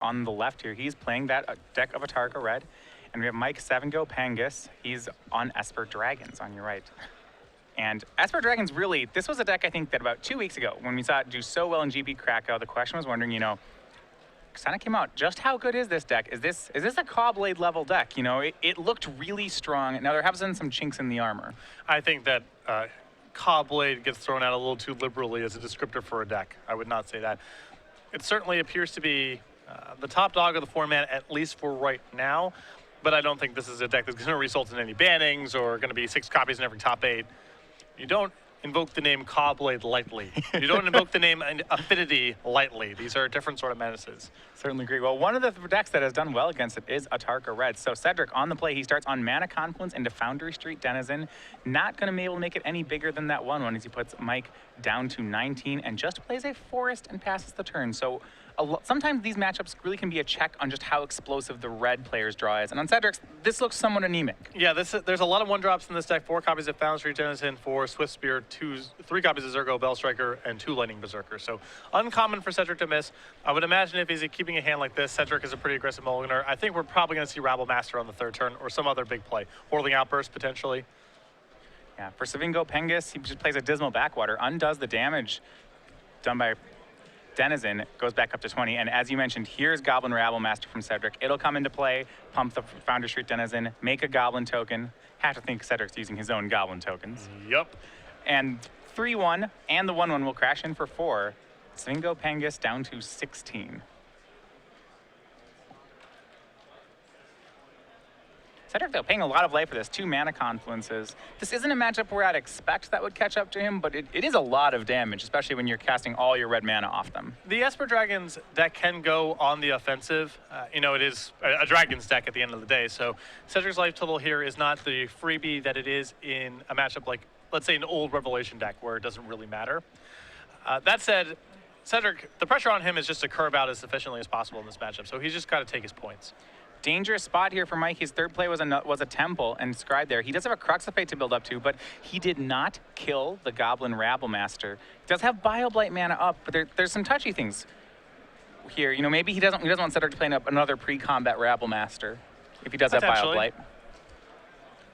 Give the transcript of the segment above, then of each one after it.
on the left here, he's playing that deck of Atarka Red. And we have Mike Savvingou Pangus. He's on Esper Dragons on your right. And Esper Dragons really, this was a deck I think that about 2 weeks ago, when we saw it do so well in GP Krakow, the question was wondering, you know, kind of came out, just how good is this deck? Is this a Caw-Blade level deck? You know, it looked really strong. Now there have been some chinks in the armor. I think that Caw-Blade gets thrown out a little too liberally as a descriptor for a deck. I would not say that. It certainly appears to be the top dog of the format, at least for right now. But I don't think this is a deck that's going to result in any bannings or going to be 6 copies in every top 8. You don't invoke the name Caw-Blade lightly. You don't invoke the name Affinity lightly. These are different sort of menaces. Certainly agree. Well, one of the decks that has done well against it is Atarka Red. So Cedric on the play, he starts on Mana Confluence into Foundry Street Denizen. Not going to be able to make it any bigger than that 1-1 as he puts Mike down to 19 and just plays a Forest and passes the turn. So sometimes these matchups really can be a check on just how explosive the red player's draw is. And on Cedric's, this looks somewhat anemic. Yeah, there's a lot of 1-drops in this deck. 4 copies of Foundry Street Denizen, 4 Swift Spear, 3 copies of Zergo Bell Striker, and 2 Lightning Berserker. So uncommon for Cedric to miss. I would imagine if he's keeping a hand like this, Cedric is a pretty aggressive mulliganer. I think we're probably going to see Rabble Master on the 3rd turn or some other big play. Whirling Outburst, potentially. Yeah, for Savvingou Pangus, he just plays a Dismal Backwater, undoes the damage done by Denizen, goes back up to 20, and as you mentioned, here's Goblin Rabble Master from Cedric. It'll come into play, pump the Foundry Street Denizen, make a Goblin token. Have to think Cedric's using his own Goblin tokens. Yup. And 3-1, and the 1-1 will crash in for 4. Savvingou Pangus down to 16. Cedric, though, paying a lot of life for this. 2 Mana Confluences. This isn't a matchup where I'd expect that would catch up to him, but it is a lot of damage, especially when you're casting all your red mana off them. The Esper Dragons deck can go on the offensive. You know, it is a Dragons deck at the end of the day, so Cedric's life total here is not the freebie that it is in a matchup like, let's say, an old Revelation deck where it doesn't really matter. That said, Cedric, the pressure on him is just to curve out as efficiently as possible in this matchup, so he's just got to take his points. Dangerous spot here for Mike. His 3rd play was a Temple and Scribe there. He does have a Cruxifate to build up to, but he did not kill the Goblin Rabble Master. He does have BioBlight mana up, but there's some touchy things here. You know, maybe he doesn't want Cedric to play up another pre-combat Rabble Master if he does have BioBlight.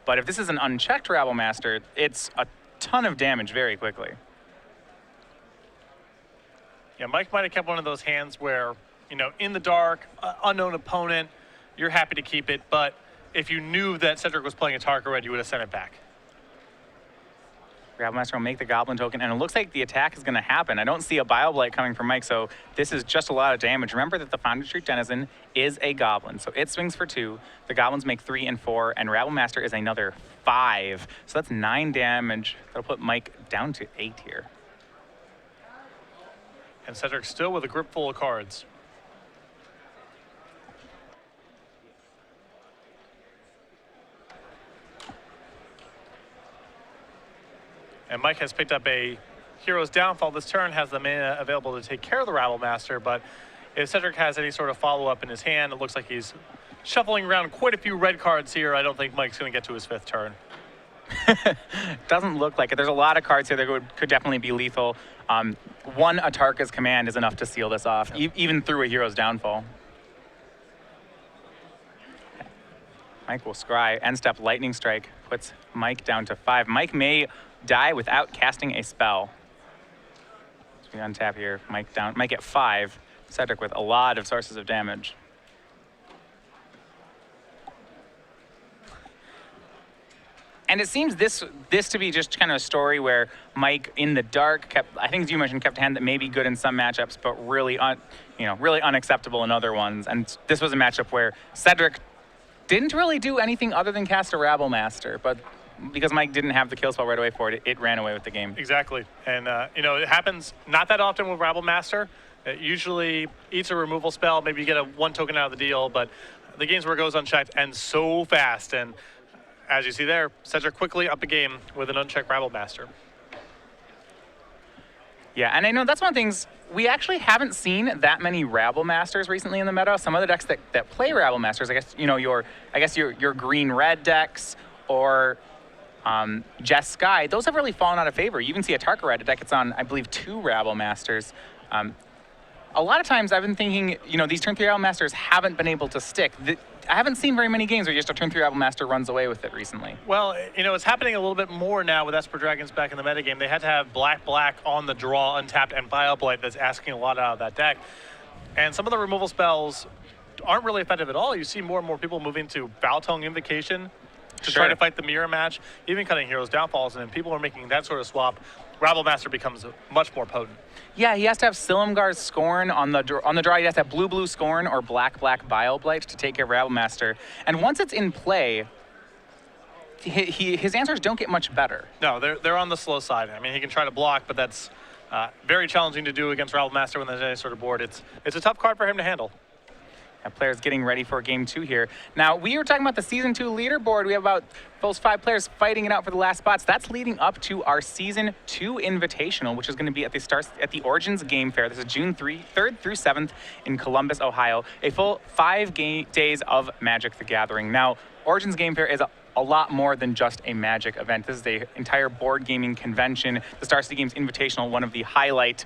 But if this is an unchecked Rabble Master, it's a ton of damage very quickly. Yeah, Mike might have kept one of those hands where, you know, in the dark, unknown opponent, you're happy to keep it, but if you knew that Cedric was playing Atarka Red, you would have sent it back. Rabble Master will make the Goblin token, and it looks like the attack is going to happen. I don't see a BioBlight coming from Mike, so this is just a lot of damage. Remember that the Foundry Street Denizen is a Goblin, so it swings for 2. The Goblins make 3 and 4, and Rabble Master is another 5. So that's 9 damage. That'll put Mike down to 8 here. And Cedric still with a grip full of cards. And Mike has picked up a Hero's Downfall this turn, has the mana available to take care of the Rabble Master, but if Cedric has any sort of follow-up in his hand, it looks like he's shuffling around quite a few red cards here. I don't think Mike's going to get to his 5th turn. Doesn't look like it. There's a lot of cards here that could definitely be lethal. 1 Atarka's Command is enough to seal this off, even through a Hero's Downfall. Mike will scry. End step Lightning Strike puts Mike down to 5. Mike may die without casting a spell. So we untap here. Mike at 5. Cedric with a lot of sources of damage. And it seems this to be just kind of a story where Mike in the dark kept, I think as you mentioned, kept a hand that may be good in some matchups, but really really unacceptable in other ones. And this was a matchup where Cedric didn't really do anything other than cast a Rabble Master, but because Mike didn't have the kill spell right away for it, it ran away with the game. Exactly. And, you know, it happens not that often with Rabble Master. It usually eats a removal spell. Maybe you get a 1 token out of the deal, but the games where it goes unchecked end so fast. And as you see there, Cedric quickly up a game with an unchecked Rabble Master. Yeah, and I know that's one of the things, we actually haven't seen that many Rabble Masters recently in the meta. Some of the decks that play Rabble Masters, I guess, you know, your green-red decks or Jess Sky, those have really fallen out of favor. You even see a Atarka Red deck, it's on, I believe, 2 Rabble Masters. a lot of times I've been thinking, these turn 3 Rabble Masters haven't been able to stick. I haven't seen very many games where just a turn 3 Rabble Master runs away with it recently. Well, it's happening a little bit more now with Esper Dragons back in the metagame. They had to have black on the draw, untapped, and Bioblight that's asking a lot out of that deck. And some of the removal spells aren't really effective at all. You see more and more people moving to Valtong Invocation to try to fight the mirror match, even cutting Heroes Downfalls, and people are making that sort of swap. Rabble Master becomes much more potent. Yeah, he has to have Silumgar's Scorn on the draw. He has to have blue Scorn or black Bioblight to take care of Rabble Master. And once it's in play, his answers don't get much better. No, they're on the slow side. I mean, he can try to block, but that's very challenging to do against Rabble Master when there's any sort of board. It's a tough card for him to handle. Players getting ready for game 2 here. Now, we were talking about the Season 2 leaderboard. We have about those 5 players fighting it out for the last spots. That's leading up to our Season 2 Invitational, which is going to be at the Origins Game Fair. This is June 3rd through 7th in Columbus, Ohio. A full 5 days of Magic the Gathering. Now, Origins Game Fair is a lot more than just a Magic event. This is the entire board gaming convention. The Star City Games Invitational, one of the highlight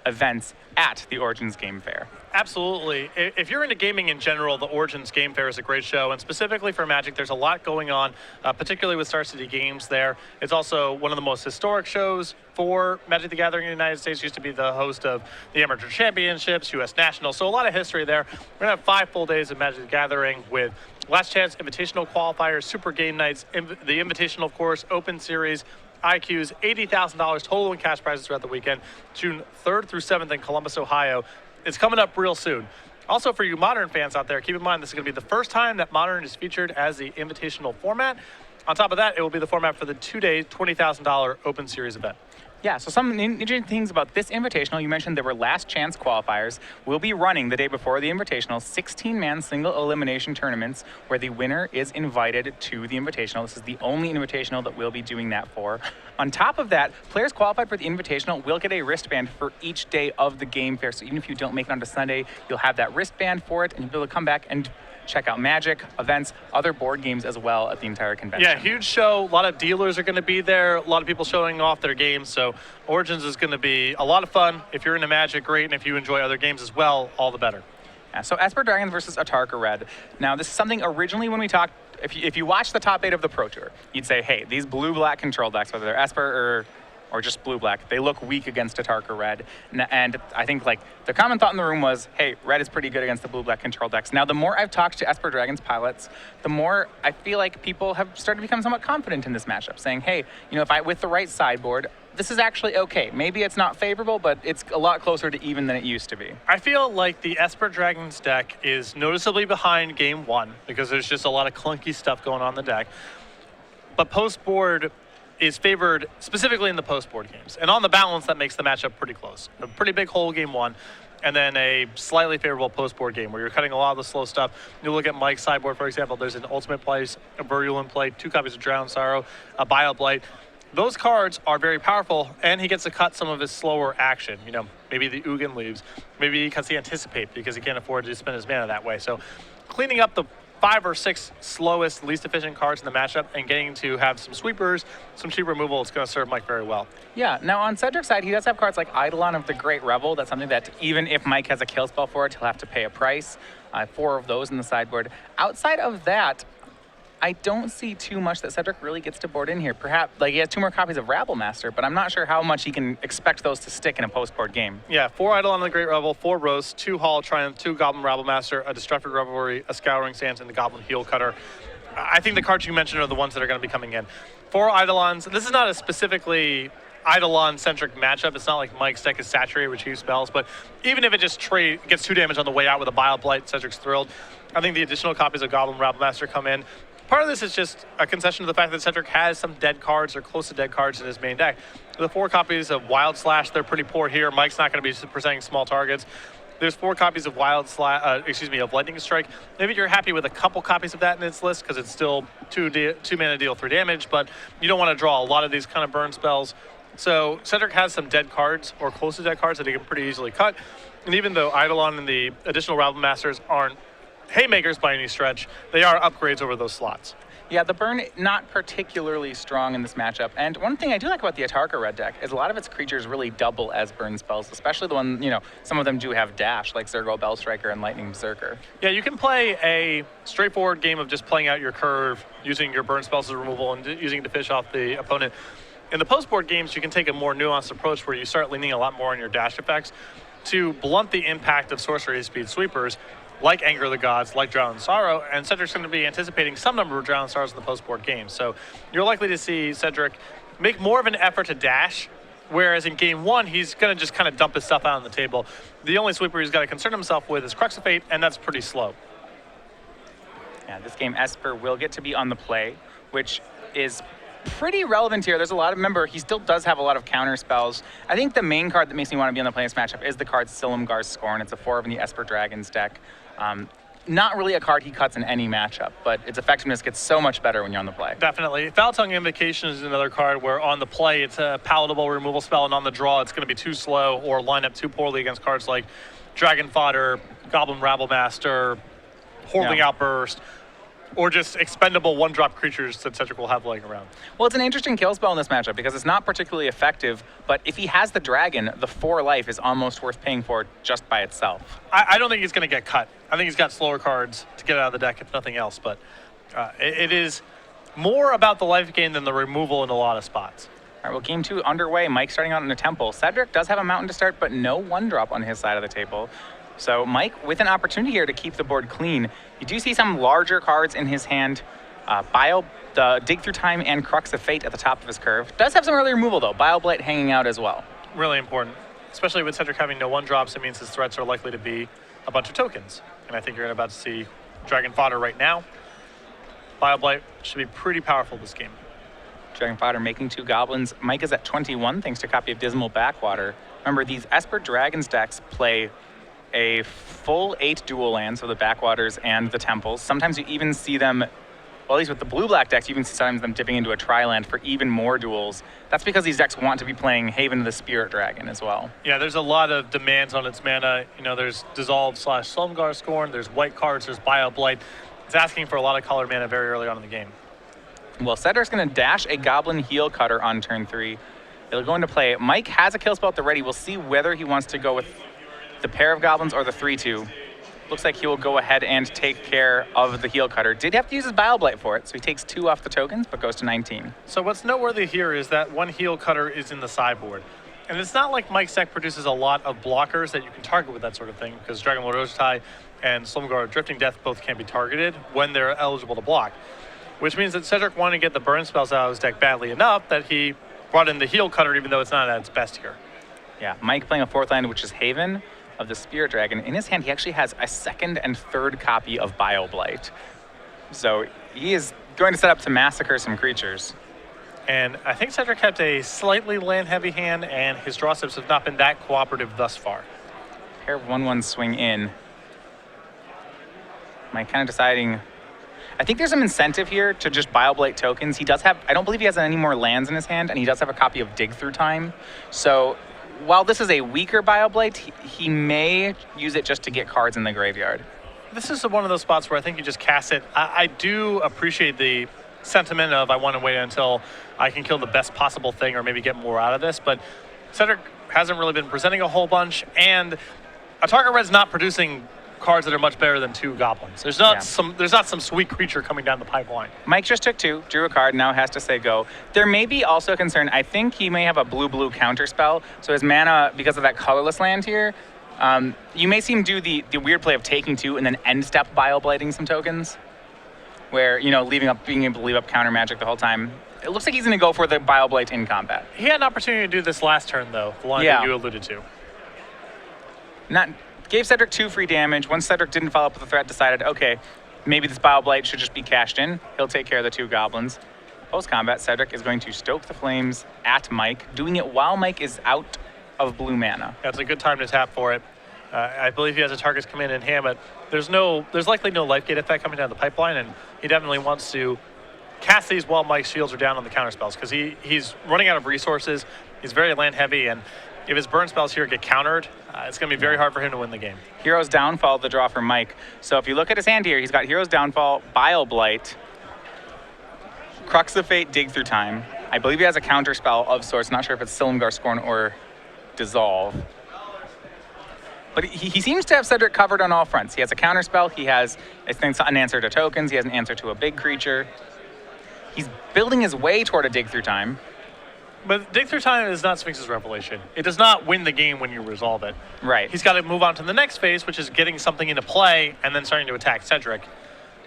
events at the Origins Game Fair. Absolutely. If you're into gaming in general, the Origins Game Fair is a great show, and specifically for Magic, there's a lot going on, particularly with Star City Games there. It's also one of the most historic shows for Magic the Gathering in the United States. Used to be the host of the Amateur Championships, U.S. Nationals, so a lot of history there. We're going to have 5 full days of Magic the Gathering with Last Chance Invitational Qualifiers, Super Game Nights, the Invitational, of course, Open Series, IQs, $80,000 total in cash prizes throughout the weekend, June 3rd through 7th in Columbus, Ohio. It's coming up real soon. Also, for you Modern fans out there, keep in mind this is going to be the first time that Modern is featured as the invitational format. On top of that, it will be the format for the 2-day, $20,000 Open Series event. Yeah, so some interesting things about this Invitational. You mentioned there were last chance qualifiers. We'll be running the day before the Invitational 16-man single elimination tournaments where the winner is invited to the Invitational. This is the only Invitational that we'll be doing that for. On top of that, players qualified for the Invitational will get a wristband for each day of the game fair. So even if you don't make it onto Sunday, you'll have that wristband for it, and you'll be able to come back and check out Magic, events, other board games as well at the entire convention. Yeah, huge show. A lot of dealers are going to be there. A lot of people showing off their games. So Origins is going to be a lot of fun. If you're into Magic, great. And if you enjoy other games as well, all the better. Yeah, so Esper Dragons versus Atarka Red. Now, this is something originally when we talked, if you watch the top 8 of the Pro Tour, you'd say, hey, these blue-black control decks, whether they're Esper or just blue-black, they look weak against Atarka Red. And I think the common thought in the room was, hey, red is pretty good against the blue-black control decks. Now, the more I've talked to Esper Dragons pilots, the more I feel like people have started to become somewhat confident in this matchup, saying, hey, if with the right sideboard, this is actually okay. Maybe it's not favorable, but it's a lot closer to even than it used to be. I feel like the Esper Dragons deck is noticeably behind game 1 because there's just a lot of clunky stuff going on in the deck. But post-board is favored specifically in the post-board games. And on the balance, that makes the matchup pretty close. A pretty big hole game 1, and then a slightly favorable post-board game where you're cutting a lot of the slow stuff. You look at Mike's sideboard, for example, there's an Ultimate Place, a Virulent Play, 2 copies of Drowned Sorrow, a Bioblight. Those cards are very powerful, and he gets to cut some of his slower action. Maybe the Ugin leaves. Maybe he cuts the Anticipate because he can't afford to spend his mana that way. So cleaning up the 5 or 6 slowest, least efficient cards in the matchup and getting to have some sweepers, some cheap removal, it's going to serve Mike very well. Yeah, now on Cedric's side, he does have cards like Eidolon of the Great Rebel. That's something that even if Mike has a kill spell for it, he'll have to pay a price. 4 of those in the sideboard. Outside of that, I don't see too much that Cedric really gets to board in here. Perhaps, he has 2 more copies of Rabble Master, but I'm not sure how much he can expect those to stick in a post-board game. Yeah, 4 Eidolon of the Great Rebel, 4 Roast, 2 Hall of Triumph, 2 Goblin Rabble Master, a Destructive Revelry, a Scouring Sands, and the Goblin Heel Cutter. I think the cards you mentioned are the ones that are going to be coming in. 4 Eidolons. This is not a specifically Eidolon-centric matchup. It's not like Mike's deck is saturated with cheap spells, but even if it just gets 2 damage on the way out with a Bioblight, Cedric's thrilled. I think the additional copies of Goblin Rabble Master come in. Part of this is just a concession to the fact that Cedric has some dead cards or close to dead cards in his main deck. The 4 copies of Wild Slash, they're pretty poor here. Mike's not going to be presenting small targets. There's 4 copies of of Lightning Strike. Maybe you're happy with a couple copies of that in its list because it's still 2 mana deal 3 damage, but you don't want to draw a lot of these kind of burn spells. So Cedric has some dead cards or close to dead cards that he can pretty easily cut. And even though Eidolon and the additional Rabble Masters aren't haymakers by any stretch, they are upgrades over those slots. Yeah, the burn not particularly strong in this matchup. And one thing I do like about the Atarka red deck is a lot of its creatures really double as burn spells, especially the one, some of them do have dash, like Zergo Bellstriker and Lightning Berserker. Yeah, you can play a straightforward game of just playing out your curve, using your burn spells as removal and using it to fish off the opponent. In the post-board games, you can take a more nuanced approach where you start leaning a lot more on your dash effects to blunt the impact of sorcery speed sweepers, like Anger of the Gods, like Drown in Sorrow, and Cedric's going to be anticipating some number of Drown in Sorrows in the post-board game. So you're likely to see Cedric make more of an effort to dash, whereas in game one, he's going to just kind of dump his stuff out on the table. The only sweeper he's got to concern himself with is Crux of Fate, and that's pretty slow. Yeah, this game, Esper will get to be on the play, which is pretty relevant here. There's a lot of, remember, he still does have a lot of counter spells. I think the main card that makes me want to be on the play in this matchup is the card Silumgar's Scorn. It's a 4 in the Esper Dragons deck. Not really a card he cuts in any matchup, but its effectiveness gets so much better when you're on the play. Definitely. Foul Tongue Invocation is another card where on the play it's a palatable removal spell, and on the draw it's going to be too slow or line up too poorly against cards like Dragon Fodder, Goblin Rabblemaster, Hordeling Outburst, or just expendable one-drop creatures that Cedric will have laying around. Well, it's an interesting kill spell in this matchup because it's not particularly effective, but if he has the dragon, the 4 life is almost worth paying for just by itself. I don't think he's going to get cut. I think he's got slower cards to get out of the deck, if nothing else, but it is more about the life gain than the removal in a lot of spots. All right, well, game 2 underway. Mike starting out in a temple. Cedric does have a mountain to start, but no 1-drop on his side of the table. So Mike with an opportunity here to keep the board clean. You do see some larger cards in his hand. The Dig Through Time and Crux of Fate at the top of his curve. Does have some early removal though. Bioblight hanging out as well. Really important, especially with Cedric having no 1-drops. It means his threats are likely to be a bunch of tokens. And I think you're about to see Dragon Fodder right now. Bioblight should be pretty powerful this game. Dragon Fodder making 2 goblins. Mike is at 21 thanks to a copy of Dismal Backwater. Remember, these Esper Dragons decks play a full 8 dual lands, so the Backwaters and the Temples. Sometimes you even see them, well, at least with the blue-black decks, you even see sometimes them dipping into a tri-land for even more duels. That's because these decks want to be playing Haven of the Spirit Dragon as well. Yeah, there's a lot of demands on its mana. There's Dissolve/Silumgar Scorn, there's white cards, there's Bioblight. It's asking for a lot of colored mana very early on in the game. Well, Cedric's going to dash a Goblin Heel Cutter on turn 3. It'll go into play. Mike has a kill spell at the ready. We'll see whether he wants to go with the pair of goblins or the 3/2. Looks like he will go ahead and take care of the Heel Cutter. Did have to use his Bioblight for it, so he takes 2 off the tokens, but goes to 19. So what's noteworthy here is that one Heel Cutter is in the sideboard. And it's not like Mike's deck produces a lot of blockers that you can target with that sort of thing, because Dragon Lord Ojutai and Silumgar Drifting Death both can be targeted when they're eligible to block. Which means that Cedric wanted to get the burn spells out of his deck badly enough that he brought in the Heel Cutter, even though it's not at its best here. Yeah, Mike playing a 4th land, which is Haven of the Spirit Dragon. In his hand, he actually has a 2nd and 3rd copy of Bioblight. So he is going to set up to massacre some creatures. And I think Cedric kept a slightly land-heavy hand, and his draw steps have not been that cooperative thus far. Pair of 1/1 swing in. Mike kind of deciding, I think there's some incentive here to just Bioblight tokens. He does have, I don't believe he has any more lands in his hand, and he does have a copy of Dig Through Time. So while this is a weaker Bioblight, he may use it just to get cards in the graveyard. This is one of those spots where I think you just cast it. I do appreciate the sentiment of I want to wait until I can kill the best possible thing or maybe get more out of this, but Cedric hasn't really been presenting a whole bunch, and Atarka Red's not producing cards that are much better than 2 goblins. There's not some sweet creature coming down the pipeline. Mike just took 2, drew a card, now has to say go. There may be also a concern. I think he may have a blue-blue counter spell, so his mana, because of that colorless land here, you may see him do the weird play of taking 2 and then end step Bioblighting some tokens, where being able to leave up counter magic the whole time. It looks like he's going to go for the Bioblight in combat. He had an opportunity to do this last turn, though, the line that you alluded to. Gave Cedric 2 free damage. Once Cedric didn't follow up with the threat, decided, okay, maybe this Bioblight should just be cashed in. He'll take care of the 2 goblins. Post-combat, Cedric is going to stoke the flames at Mike, doing it while Mike is out of blue mana. That's a good time to tap for it. I believe he has a target's command in hand, but there's likely no life gate effect coming down the pipeline, and he definitely wants to cast these while Mike's shields are down on the counter spells, because he's running out of resources. He's very land heavy, and if his burn spells here get countered, it's going to be very hard for him to win the game. Hero's Downfall, the draw for Mike. So if you look at his hand here, he's got Hero's Downfall, Bioblight, Crux of Fate, Dig Through Time. I believe he has a counter spell of sorts. Not sure if it's Silumgar Scorn or Dissolve. But he seems to have Cedric covered on all fronts. He has a counter spell. He has, I think, an answer to tokens. He has an answer to a big creature. He's building his way toward a Dig Through Time. But Dig Through Time is not Sphinx's Revelation. It does not win the game when you resolve it. Right. He's got to move on to the next phase, which is getting something into play and then starting to attack Cedric.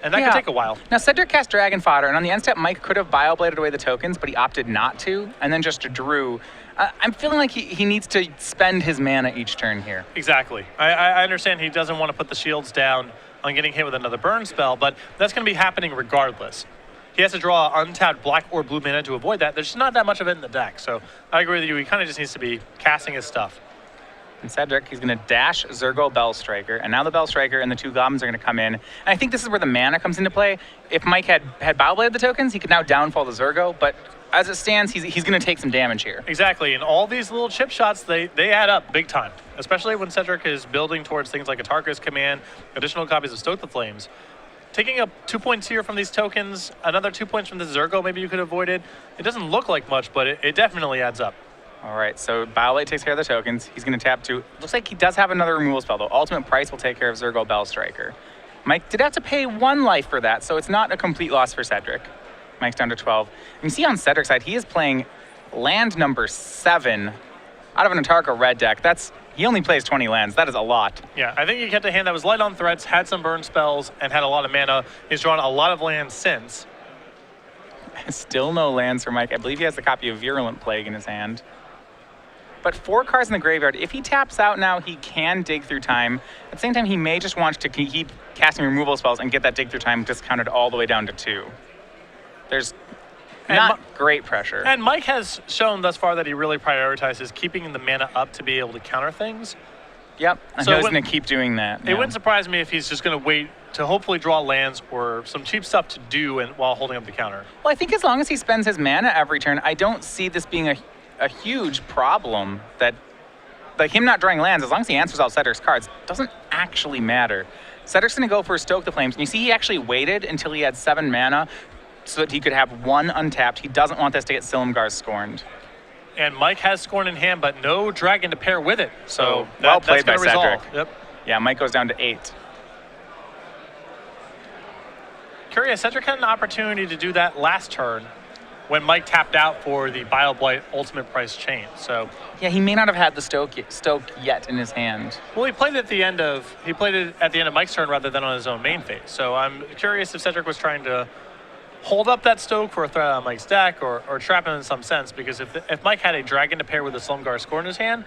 And that could take a while. Now, Cedric cast Dragon Fodder, and on the end step, Mike could have Biobladed away the tokens, but he opted not to, and then just drew. I'm feeling like he needs to spend his mana each turn here. Exactly. I understand he doesn't want to put the shields down on getting hit with another burn spell, but that's going to be happening regardless. He has to draw untapped black or blue mana to avoid that. There's just not that much of it in the deck, so I agree with you. He kind of just needs to be casting his stuff. And Cedric, he's going to dash Zergo Bellstriker, and now the Bellstriker and the two goblins are going to come in. And I think this is where the mana comes into play. If Mike had Biobladed the tokens, he could now downfall the Zergo, but as it stands, he's going to take some damage here. Exactly, and all these little chip shots, they add up big time, especially when Cedric is building towards things like a Tarkus command, additional copies of Stoke the Flames. Taking up 2 points here from these tokens, another 2 points from the Zergo maybe you could avoid it. It doesn't look like much, but it definitely adds up. All right, so Bioblade takes care of the tokens. He's going to tap 2. Looks like he does have another removal spell, though. Ultimate Price will take care of Zergo Bellstriker. Mike did have to pay 1 life for that, so it's not a complete loss for Cedric. Mike's down to 12. And you see on Cedric's side, he is playing land number 7 out of an Antarctica red deck. He only plays 20 lands. That is a lot. Yeah, I think he kept a hand that was light on threats, had some burn spells, and had a lot of mana. He's drawn a lot of lands since. Still no lands for Mike. I believe he has a copy of Virulent Plague in his hand. But 4 cards in the graveyard. If he taps out now, he can Dig Through Time. At the same time, he may just want to keep casting removal spells and get that Dig Through Time discounted all the way down to 2. There's not great pressure. And Mike has shown thus far that he really prioritizes keeping the mana up to be able to counter things. Yep, and so he's going to keep doing that. It wouldn't surprise me if he's just going to wait to hopefully draw lands or some cheap stuff to do while holding up the counter. Well, I think as long as he spends his mana every turn, I don't see this being a huge problem. That, like him not drawing lands, as long as he answers all Cedric's cards, doesn't actually matter. Cedric's going to go for Stoke the Flames, and you see he actually waited until he had 7 mana so that he could have 1 untapped. He doesn't want this to get Silumgar Scorned. And Mike has Scorn in hand, but no dragon to pair with it. So well played by Cedric. Yep. Yeah, Mike goes down to 8. Curious, Cedric had an opportunity to do that last turn when Mike tapped out for the Bioblight Ultimate Price chain. So yeah, he may not have had the Stoke yet in his hand. Well, he played it at the end of Mike's turn rather than on his own main phase. So I'm curious if Cedric was trying to hold up that Stoke for a threat on Mike's deck or trap him in some sense, because if Mike had a dragon to pair with a Silumgar Scorn in his hand,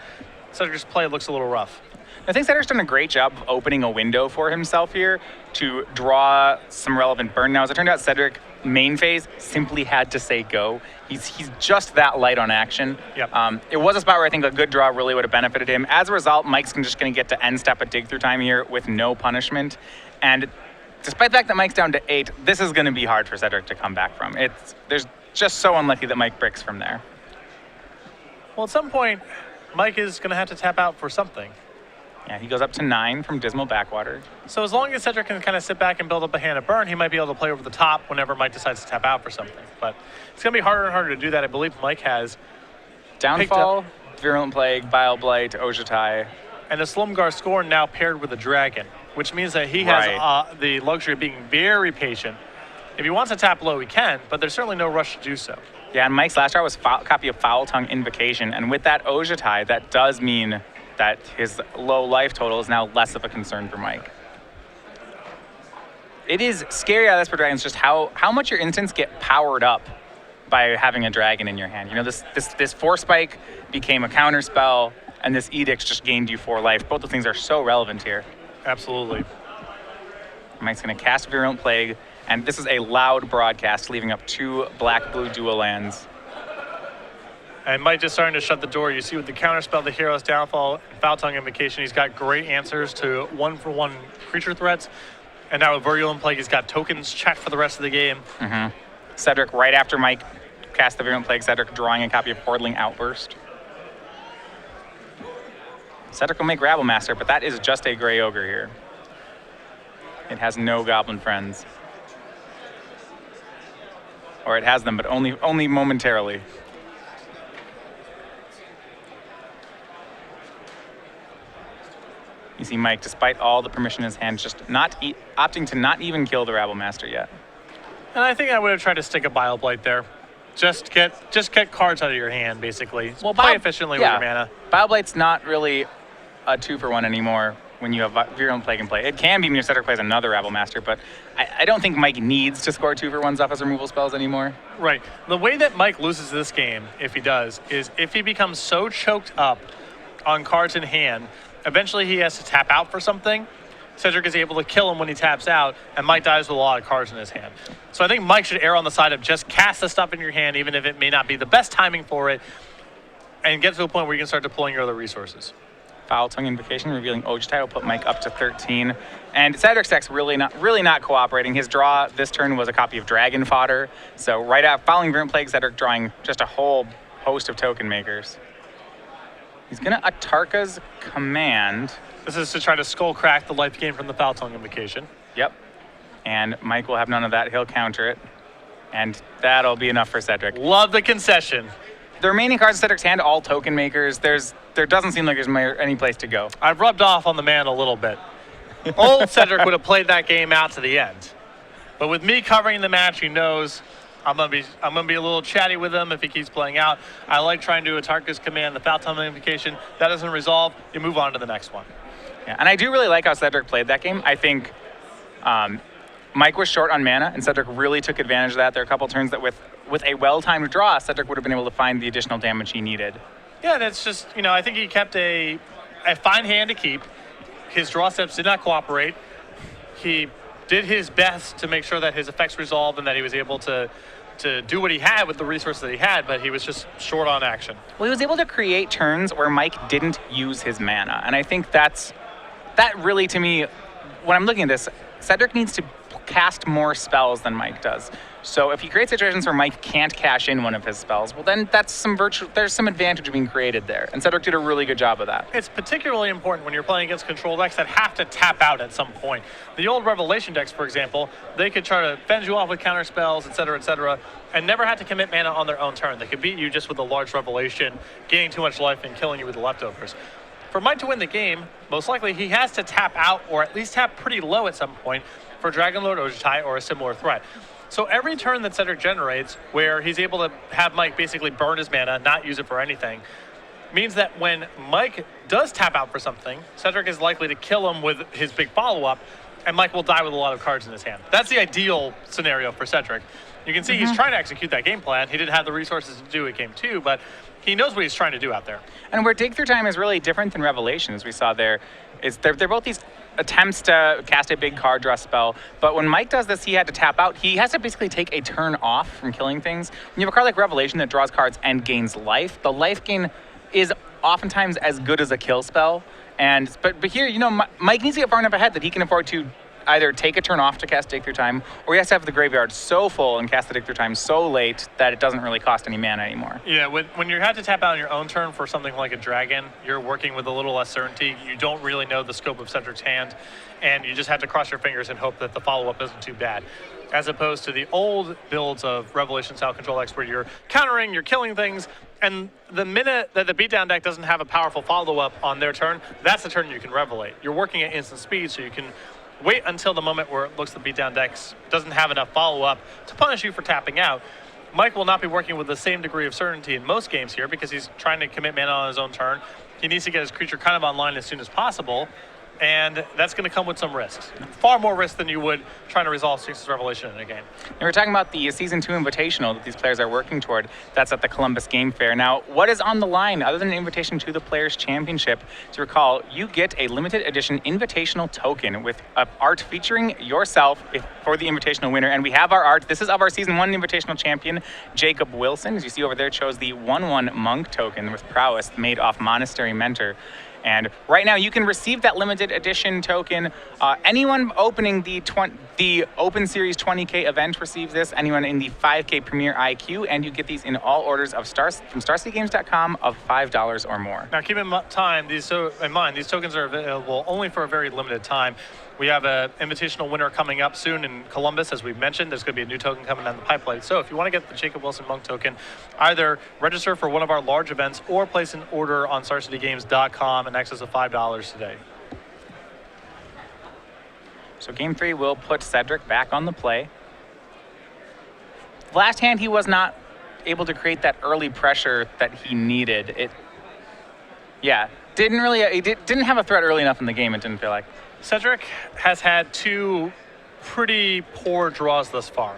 Cedric's play looks a little rough. I think Cedric's done a great job of opening a window for himself here to draw some relevant burn. Now, as it turned out, Cedric, main phase, simply had to say go. He's just that light on action. Yep. It was a spot where I think a good draw really would have benefited him. As a result, Mike's just going to get to end step a Dig Through Time here with no punishment. And despite the fact that Mike's down to 8, this is going to be hard for Cedric to come back from. There's just so unlucky that Mike bricks from there. Well, at some point, Mike is going to have to tap out for something. Yeah, he goes up to 9 from Dismal Backwater. So as long as Cedric can kind of sit back and build up a hand of burn, he might be able to play over the top whenever Mike decides to tap out for something. But it's going to be harder and harder to do that. I believe Mike has Downfall, Virulent Plague, Bile-Blight, Ojutai. And the Silumgar Scorn now paired with a dragon, which means that he has the luxury of being very patient. If he wants to tap low, he can, but there's certainly no rush to do so. Yeah, and Mike's last draw was a copy of Foul Tongue Invocation, and with that Ojutai, that does mean that his low life total is now less of a concern for Mike. It is scary out of this for dragons just how much your instants get powered up by having a dragon in your hand. You know, this Force Spike became a counter spell, and this Edict just gained you 4 life. Both of things are so relevant here. Absolutely. Mike's going to cast Virulent Plague, and this is a loud broadcast, leaving up 2 black-blue dual lands. And Mike just starting to shut the door. You see with the counterspell, the Hero's Downfall, Foul Tongue Invocation, he's got great answers to 1-for-1 creature threats. And now with Virulent Plague, he's got tokens checked for the rest of the game. Mm-hmm. Cedric, right after Mike cast the Virulent Plague, Cedric drawing a copy of Portland Outburst. Cedric will make Rabblemaster, but that is just a Grey Ogre here. It has no goblin friends. Or it has them, but only momentarily. You see Mike, despite all the permission in his hand, just opting to not even kill the Rabble Master yet. And I think I would have tried to stick a Bile-Blight there. Just get cards out of your hand, basically. Well, play efficiently with your mana. Bile-Blight's not really a 2-for-1 anymore when you have Virulent Plague in play. It can be when your Cedric plays another Rabble Master, but I don't think Mike needs to score 2-for-1s off his removal spells anymore. Right. The way that Mike loses this game, if he does, is if he becomes so choked up on cards in hand, eventually he has to tap out for something. Cedric is able to kill him when he taps out, and Mike dies with a lot of cards in his hand. So I think Mike should err on the side of just cast the stuff in your hand, even if it may not be the best timing for it, and get to a point where you can start deploying your other resources. Foul Tongue Invocation, revealing Ojutai will put Mike up to 13. And Cedric's deck's really not cooperating. His draw this turn was a copy of Dragon Fodder. So right out, following Virulent Plague, Cedric drawing just a whole host of token makers. He's going to Atarka's Command. This is to try to skull crack the life gain from the Foul Tongue Invocation. Yep. And Mike will have none of that. He'll counter it. And that'll be enough for Cedric. Love the concession. The remaining cards in Cedric's hand, all token makers. There doesn't seem like there's any place to go. I've rubbed off on the man a little bit. Old Cedric would have played that game out to the end. But with me covering the match, he knows I'm gonna be a little chatty with him if he keeps playing out. I like trying to do Atarka's Command, the Foul Tongue Invocation. That doesn't resolve, you move on to the next one. Yeah, and I do really like how Cedric played that game. I think Mike was short on mana, and Cedric really took advantage of that. There are a couple turns that with a well-timed draw, Cedric would have been able to find the additional damage he needed. Yeah, and it's just, I think he kept a fine hand to keep. His draw steps did not cooperate. He did his best to make sure that his effects resolved and that he was able to do what he had with the resources that he had, but he was just short on action. Well, he was able to create turns where Mike didn't use his mana, and I think that really, to me, when I'm looking at this, Cedric needs to cast more spells than Mike does. So if he creates situations where Mike can't cash in one of his spells, well then there's some advantage being created there. And Cedric did a really good job of that. It's particularly important when you're playing against control decks that have to tap out at some point. The old Revelation decks, for example, they could try to fend you off with counter spells, etc., and never had to commit mana on their own turn. They could beat you just with a large Revelation, gaining too much life and killing you with the leftovers. For Mike to win the game, most likely he has to tap out or at least tap pretty low at some point for Dragonlord Ojutai or a similar threat. So every turn that Cedric generates where he's able to have Mike basically burn his mana, not use it for anything, means that when Mike does tap out for something, Cedric is likely to kill him with his big follow-up, and Mike will die with a lot of cards in his hand. That's the ideal scenario for Cedric. You can see he's trying to execute that game plan. He didn't have the resources to do it game 2, but he knows what he's trying to do out there. And where Dig Through Time is really different than Revelation, as we saw there, is they're both these attempts to cast a big card draw spell, but when Mike does this, he had to tap out. He has to basically take a turn off from killing things. When you have a card like Revelation that draws cards and gains life, the life gain is oftentimes as good as a kill spell. But here, Mike needs to get far enough ahead that he can afford to either take a turn off to cast Dig Through Time, or he has to have the graveyard so full and cast the Dig Through Time so late that it doesn't really cost any mana anymore. Yeah, when you have to tap out on your own turn for something like a dragon, you're working with a little less certainty. You don't really know the scope of Cedric's hand, and you just have to cross your fingers and hope that the follow-up isn't too bad. As opposed to the old builds of Revelation-style control decks where you're countering, you're killing things, and the minute that the beatdown deck doesn't have a powerful follow-up on their turn, that's the turn you can Revelate. You're working at instant speed, so you can wait until the moment where it looks the beatdown decks doesn't have enough follow-up to punish you for tapping out. Mike will not be working with the same degree of certainty in most games here because he's trying to commit mana on his own turn. He needs to get his creature kind of online as soon as possible, and that's going to come with some risks. Far more risk than you would trying to resolve Sphinx's Revelation in a game. And we're talking about the Season 2 Invitational that these players are working toward. That's at the Columbus Game Fair. Now, what is on the line other than an invitation to the Players' Championship? To recall, you get a limited edition invitational token with art featuring yourself for the invitational winner. And we have our art. This is of our Season 1 Invitational champion, Jacob Wilson. As you see over there, chose the 1/1 Monk token with prowess made off Monastery Mentor. And right now, you can receive that limited edition token. Anyone opening the The Open Series 20K event receives this, anyone in the 5K Premier IQ, and you get these in all orders of from StarCityGames.com of $5 or more. Now, keep in mind, these tokens are available only for a very limited time. We have an invitational winner coming up soon in Columbus, as we've mentioned. There's going to be a new token coming down the pipeline. So if you want to get the Jacob Wilson Monk token, either register for one of our large events or place an order on StarCityGames.com in excess of $5 today. So game 3 will put Cedric back on the play. Last hand, he was not able to create that early pressure that he needed. Didn't have a threat early enough in the game, it didn't feel like. Cedric has had 2 pretty poor draws thus far.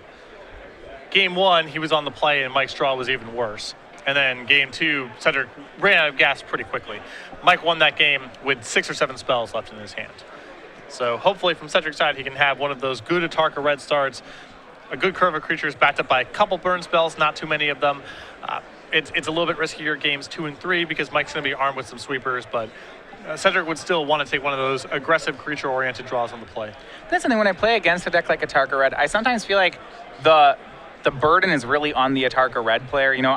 Game 1, he was on the play and Mike's draw was even worse. And then game 2, Cedric ran out of gas pretty quickly. Mike won that game with 6 or 7 spells left in his hand. So hopefully from Cedric's side, he can have one of those good Atarka red starts, a good curve of creatures backed up by a couple burn spells, not too many of them. It's a little bit riskier games 2 and 3 because Mike's going to be armed with some sweepers, but Cedric would still want to take one of those aggressive creature-oriented draws on the play. That's something when I play against a deck like Atarka Red, I sometimes feel like the burden is really on the Atarka Red player. You know,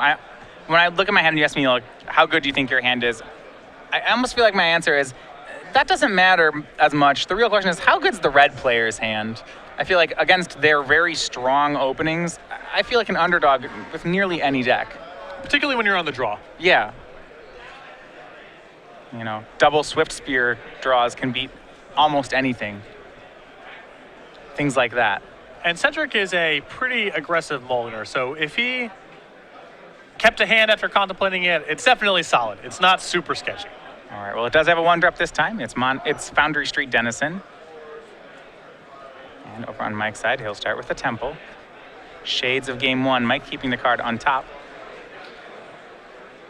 when I look at my hand and you ask me, like, how good do you think your hand is? I almost feel like my answer is, that doesn't matter as much. The real question is, how good's the red player's hand? I feel like against their very strong openings, I feel like an underdog with nearly any deck. Particularly when you're on the draw. Yeah. You know, double Swift Spear draws can beat almost anything. Things like that. And Cedric is a pretty aggressive mulliganer, so if he kept a hand after contemplating it, it's definitely solid. It's not super sketchy. All right, well, it does have a 1-drop this time. It's Foundry Street Denizen. And over on Mike's side, he'll start with the Temple. Shades of game 1, Mike keeping the card on top.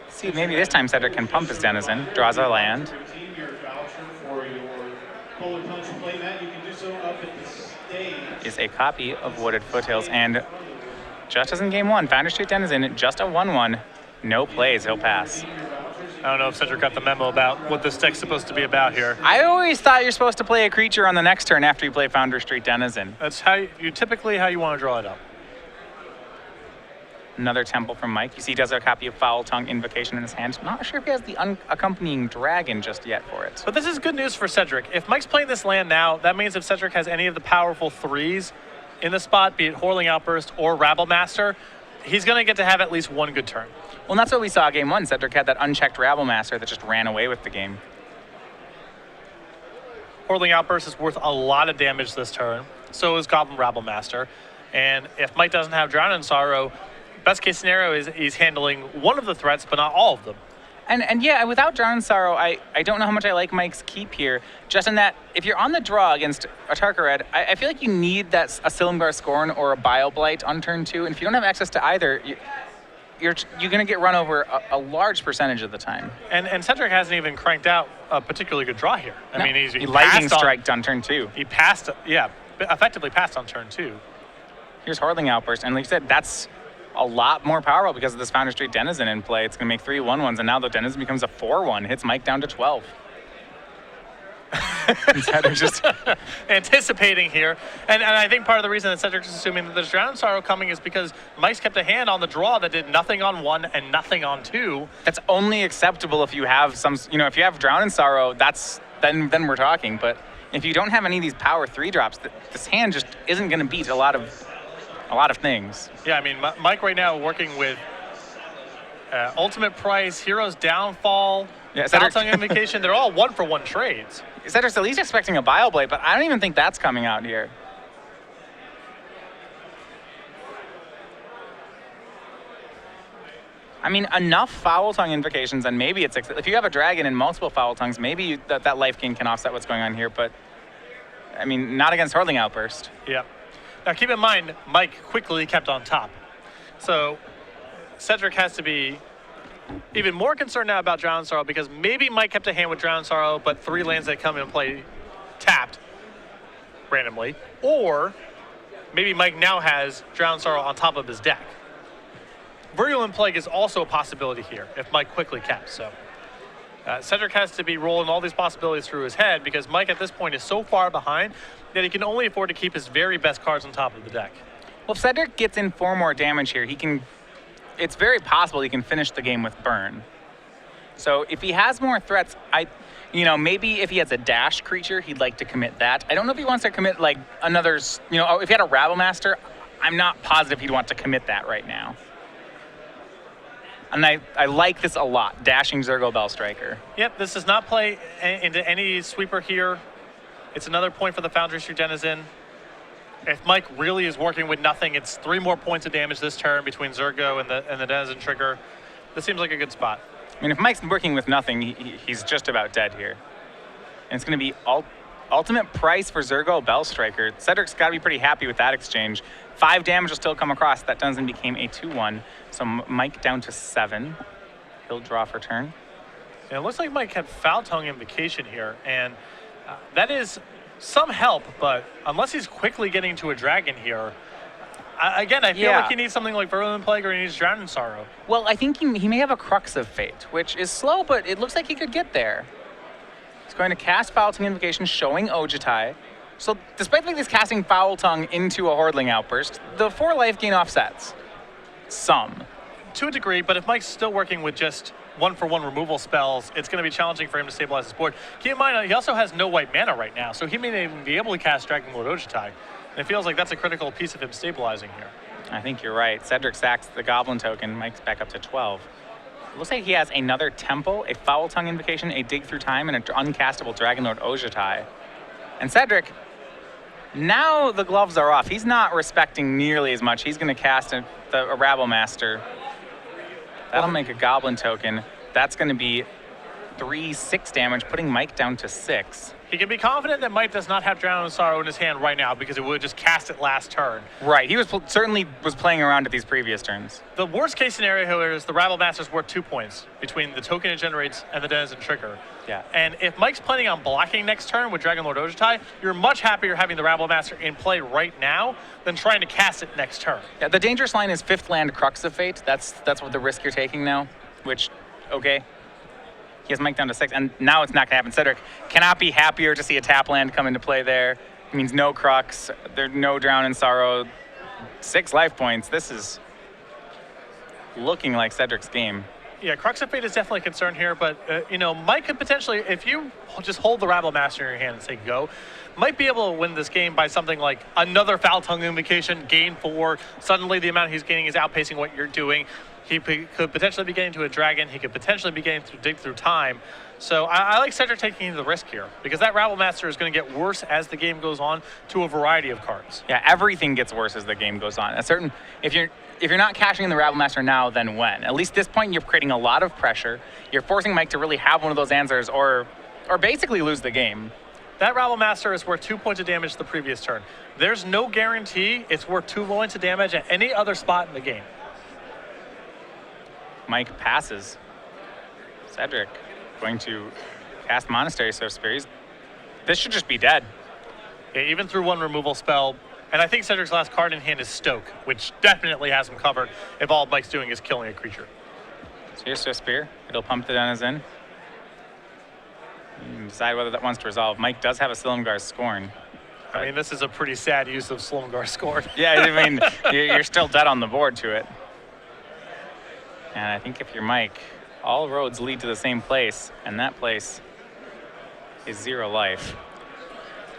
See, maybe this time Cedric can pump his Denizen, draws a land. Is a copy of Wooded Foothills, and just as in game 1, Foundry Street Denizen, just a 1/1, no plays, he'll pass. I don't know if Cedric got the memo about what this deck's supposed to be about here. I always thought you're supposed to play a creature on the next turn after you play Foundry Street Denizen. That's how typically how you want to draw it up. Another Temple from Mike. You see he does have a copy of Foul Tongue Invocation in his hand. Not sure if he has the accompanying dragon just yet for it. But this is good news for Cedric. If Mike's playing this land now, that means if Cedric has any of the powerful 3s in the spot, be it Whirling Outburst or Rabble Master, he's going to get to have at least one good turn. Well, and that's what we saw game 1. Cedric had that unchecked Rabble Master that just ran away with the game. Whirling Outburst is worth a lot of damage this turn. So is Goblin Rabble Master. And if Mike doesn't have Drown in Sorrow, best case scenario is he's handling one of the threats, but not all of them. And yeah, without Drown in Sorrow, I don't know how much I like Mike's keep here. Just in that, if you're on the draw against Atarka Red, I feel like you need that a Silumgar Scorn or a Bioblight on turn 2. And if you don't have access to either, you're going to get run over a large percentage of the time. And Cedric hasn't even cranked out a particularly good draw here. I mean, he lightning striked on turn 2. He passed, effectively passed on turn 2. Here's Whirling Outburst, and like you said, that's a lot more powerful because of this Foundry Street Denizen in play. It's going to make 3 1/1s, and now the Denizen becomes a 4/1, hits Mike down to 12. Cedric just anticipating here. And I think part of the reason that Cedric's assuming that there's Drown in Sorrow coming is because Mike's kept a hand on the draw that did nothing on 1 and nothing on 2. That's only acceptable if you have if you have Drown in Sorrow, then we're talking. But if you don't have any of these power 3-drops, this hand just isn't going to beat a lot of things. Yeah, I mean, Mike right now working with Ultimate Price, Hero's Downfall, Foul Tongue Invocation. They're all 1-for-1 trades. Cedric's at least expecting a Bioblade, but I don't even think that's coming out here. I mean, enough Foul Tongue Invocations, and maybe it's if you have a dragon and multiple Foul Tongues, maybe that life gain can offset what's going on here. But I mean, not against Whirling Outburst. Yeah. Now, keep in mind, Mike quickly kept on top. So Cedric has to be even more concerned now about Drown in Sorrow because maybe Mike kept a hand with Drown in Sorrow, but 3 lands that come in play tapped randomly. Or maybe Mike now has Drown in Sorrow on top of his deck. Virulent Plague is also a possibility here if Mike quickly kept. So Cedric has to be rolling all these possibilities through his head because Mike at this point is so far behind that he can only afford to keep his very best cards on top of the deck. Well, if Cedric gets in 4 more damage here, it's very possible he can finish the game with burn. So if he has more threats, maybe if he has a dash creature, he'd like to commit that. I don't know if he wants to commit like another, if he had a Rabblemaster, I'm not positive he'd want to commit that right now. And I like this a lot, dashing Zergo Bellstriker. Yep, this does not play into any sweeper here. It's another point for the Foundry Street Denizen. If Mike really is working with nothing, it's 3 more points of damage this turn between Zergo and the Denizen trigger. This seems like a good spot. I mean, if Mike's working with nothing, he's just about dead here. And it's going to be ultimate price for Zergo Bellstriker. Cedric's got to be pretty happy with that exchange. 5 damage will still come across. That Denizen became a 2-1. So Mike down to 7. He'll draw for turn. And it looks like Mike had Foul Tongue Invocation here, and that is some help, but unless he's quickly getting to a dragon here, I feel like he needs something like Virulent Plague or he needs Drown in Sorrow. Well, I think he may have a Crux of Fate, which is slow, but it looks like he could get there. He's going to cast Foul Tongue Invocation, showing Ojutai. So despite the fact he's casting Foul Tongue into a Hordling Outburst, the 4 life gain offsets. Some. To a degree, but if Mike's still working with just 1-for-1 removal spells, it's going to be challenging for him to stabilize his board. Keep in mind, he also has no white mana right now, so he may not even be able to cast Dragon Lord Ojutai. And it feels like that's a critical piece of him stabilizing here. I think you're right. Cedric sacks the Goblin token. Mike's back up to 12. It looks like he has another Temple, a Foul Tongue Invocation, a Dig Through Time, and an uncastable Dragon Lord Ojutai. And Cedric, now the gloves are off. He's not respecting nearly as much. He's going to cast a Rabblemaster. That'll make a Goblin token. That's going to be 3-6 damage, putting Mike down to 6. He can be confident that Mike does not have Drown in Sorrow in his hand right now because it would just cast it last turn. Right, he certainly was playing around at these previous turns. The worst case scenario here is the Rabblemaster's worth 2 points between the token it generates and the Denizen trigger. Yeah. And if Mike's planning on blocking next turn with Dragon Lord Ojutai, you're much happier having the Rabblemaster in play right now than trying to cast it next turn. Yeah, the dangerous line is 5th land Crux of Fate. That's what the risk you're taking now, which, okay. He has Mike down to 6, and now it's not going to happen. Cedric cannot be happier to see a tap land come into play there. It means no Crux, there's no Drown in Sorrow, 6 life points. This is looking like Cedric's game. Yeah, Crux of Fate is definitely a concern here, but, Mike could potentially, if you just hold the Rabblemaster in your hand and say go, might be able to win this game by something like another Foul Tongue Invocation, gain 4. Suddenly the amount he's gaining is outpacing what you're doing. He could potentially be getting to a dragon. He could potentially be getting to Dig Through Time. So I like Cedric taking the risk here because that Rabblemaster is going to get worse as the game goes on to a variety of cards. Yeah, everything gets worse as the game goes on. If you're not cashing in the Rabblemaster now, then when? At least at this point, you're creating a lot of pressure. You're forcing Mike to really have one of those answers or basically lose the game. That Rabblemaster is worth 2 points of damage the previous turn. There's no guarantee it's worth 2 points of damage at any other spot in the game. Mike passes. Cedric going to cast Monastery Sorcery. This should just be dead. Yeah, even through 1 removal spell. And I think Cedric's last card in hand is Stoke, which definitely has him covered if all Mike's doing is killing a creature. So here's a Spear. It'll pump the Denizen. Decide whether that wants to resolve. Mike does have a Silumgar's Scorn. I mean, this is a pretty sad use of Silumgar's Scorn. Yeah, I mean, you're still dead on the board to it. And I think if you're Mike, all roads lead to the same place, and that place is 0 life.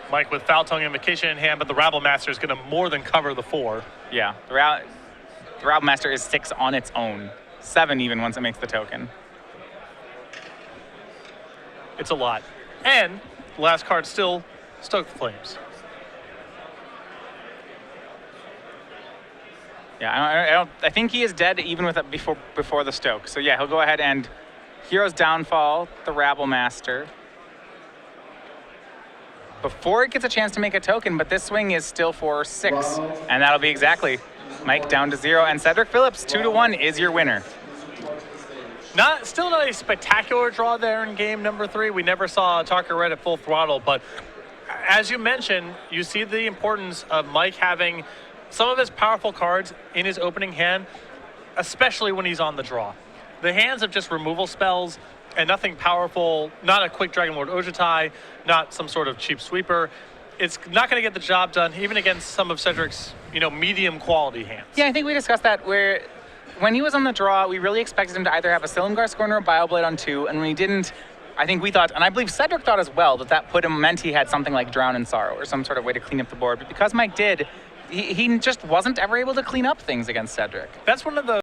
Mike with Foul Tongue Invocation in hand, but the Rabblemaster is going to more than cover the 4. Yeah, the Rabblemaster is 6 on its own. 7 even once it makes the token. It's a lot. And the last card still Stoke the Flames. Yeah, I think he is dead even with it before the Stoke. So yeah, he'll go ahead and Hero's Downfall, the Rabblemaster. Before it gets a chance to make a token, but this swing is still for 6. And that'll be exactly Mike down to 0. And Cedric Phillips, 2-1, is your winner. Still not a spectacular draw there in game number 3. We never saw Tarka Red at full throttle, but as you mentioned, you see the importance of Mike having some of his powerful cards in his opening hand, especially when he's on the draw. The hands of just removal spells and nothing powerful, not a quick Dragon Lord Ojutai, not some sort of cheap sweeper. It's not going to get the job done, even against some of Cedric's, medium quality hands. Yeah, I think we discussed that where when he was on the draw, we really expected him to either have a Silumgar Scorn or a Bioblade on 2, and when he didn't, I think we thought, and I believe Cedric thought as well, meant he had something like Drown in Sorrow or some sort of way to clean up the board. But because Mike did, he just wasn't ever able to clean up things against Cedric. That's one of the